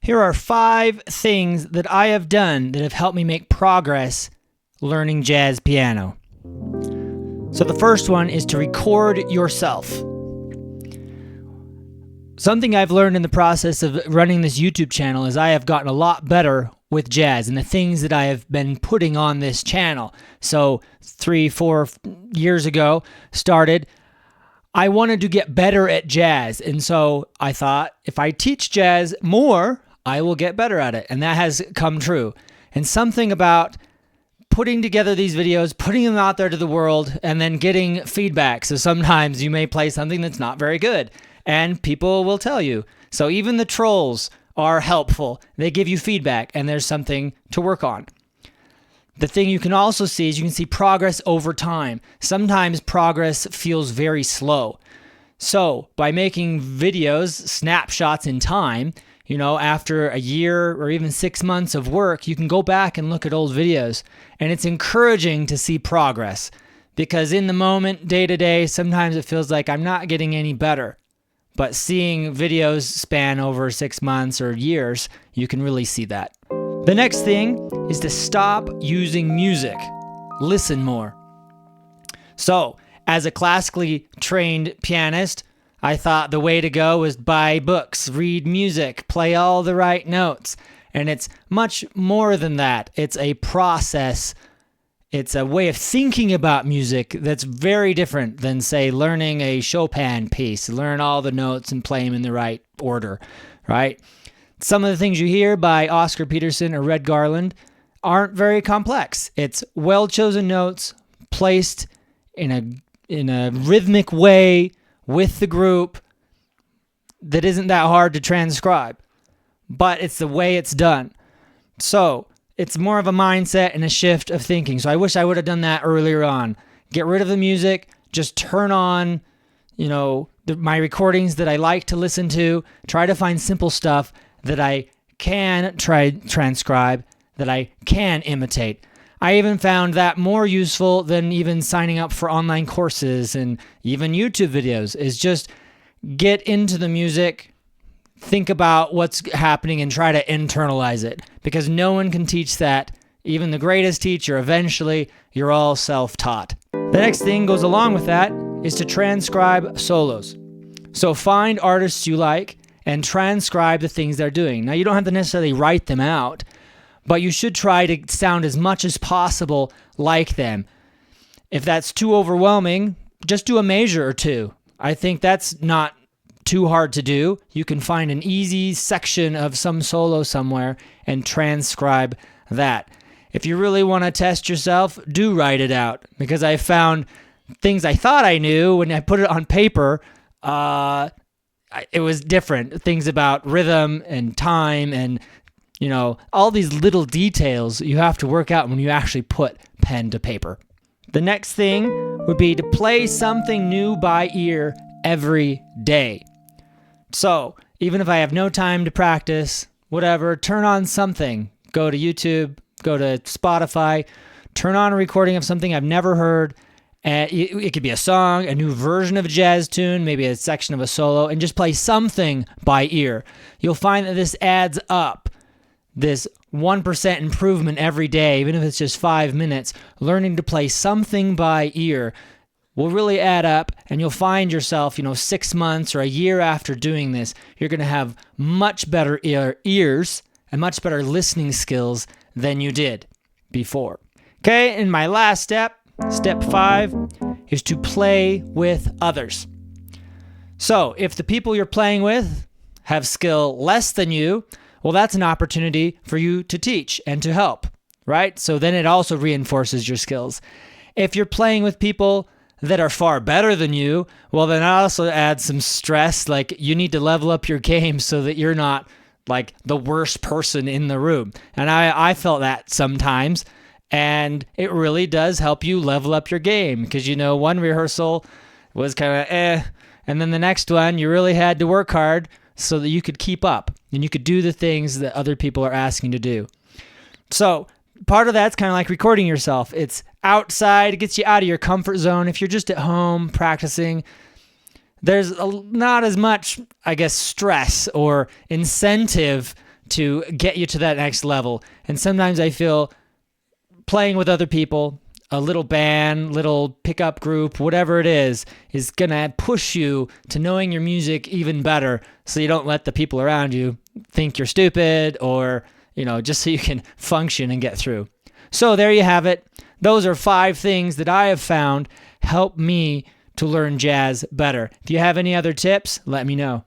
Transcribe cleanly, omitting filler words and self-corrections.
Here are 5 things that I have done that have helped me make progress learning jazz piano. So the first one is to record yourself. Something I've learned in the process of running this YouTube channel is I have gotten a lot better with jazz and the things that I have been putting on this channel. So 3-4 years ago, I wanted to get better at jazz. And so I thought, if I teach jazz more, I will get better at it. And that has come true. And something about putting together these videos, putting them out there to the world, and then getting feedback. So sometimes you may play something that's not very good, and people will tell you. So even the trolls are helpful. They give you feedback, and there's something to work on. The thing you can also see is you can see progress over time. Sometimes progress feels very slow. So by making videos, snapshots in time, after a year or even 6 months of work, you can go back and look at old videos. And it's encouraging to see progress because in the moment, day to day, sometimes it feels like I'm not getting any better. But seeing videos span over 6 months or years, you can really see that. The next thing is to stop using music. Listen more. So, as a classically trained pianist, I thought the way to go was buy books, read music, play all the right notes. And it's much more than that. It's a process. It's a way of thinking about music that's very different than, say, learning a Chopin piece. Learn all the notes and play them in the right order, right? Some of the things you hear by Oscar Peterson or Red Garland aren't very complex. It's well-chosen notes placed in a rhythmic way with the group that isn't that hard to transcribe, but it's the way it's done. So it's more of a mindset and a shift of thinking. So I wish I would have done that earlier on. Get rid of the music, just turn on, my recordings that I like to listen to, try to find simple stuff that I can transcribe, that I can imitate. I even found that more useful than even signing up for online courses and even YouTube videos, is just get into the music, think about what's happening, and try to internalize it. Because no one can teach that. Even the greatest teacher, eventually, you're all self-taught. The next thing goes along with that is to transcribe solos. So find artists you like and transcribe the things they're doing. Now, you don't have to necessarily write them out, but you should try to sound as much as possible like them. If that's too overwhelming, just do a measure or two. I think that's not too hard to do. You can find an easy section of some solo somewhere and transcribe that. If you really want to test yourself, do write it out, because I found things I thought I knew when I put it on paper, it was different. Things about rhythm and time and all these little details you have to work out when you actually put pen to paper. The next thing would be to play something new by ear every day. So even if I have no time to practice, whatever, turn on something. Go to YouTube, go to Spotify, turn on a recording of something I've never heard. And it could be a song, a new version of a jazz tune, maybe a section of a solo, and just play something by ear. You'll find that this adds up. This 1% improvement every day, even if it's just 5 minutes, learning to play something by ear will really add up, and you'll find yourself, 6 months or a year after doing this, you're going to have much better ears and much better listening skills than you did before. Okay, and my last step 5, is to play with others. So if the people you're playing with have skill less than you, well, that's an opportunity for you to teach and to help, right? So then it also reinforces your skills. If you're playing with people that are far better than you, well, then that also adds some stress. Like, you need to level up your game so that you're not like the worst person in the room. And I felt that sometimes, and it really does help you level up your game, because one rehearsal was kind of and then the next one you really had to work hard so that you could keep up and you could do the things that other people are asking to do. So part of that's kind of like recording yourself. It's outside, it gets you out of your comfort zone. If you're just at home practicing, there's not as much, stress or incentive to get you to that next level. And sometimes I feel playing with other people, a little band, little pickup group, whatever it is going to push you to knowing your music even better, so you don't let the people around you think you're stupid, or, just so you can function and get through. So there you have it. Those are 5 things that I have found help me to learn jazz better. If you have any other tips, let me know.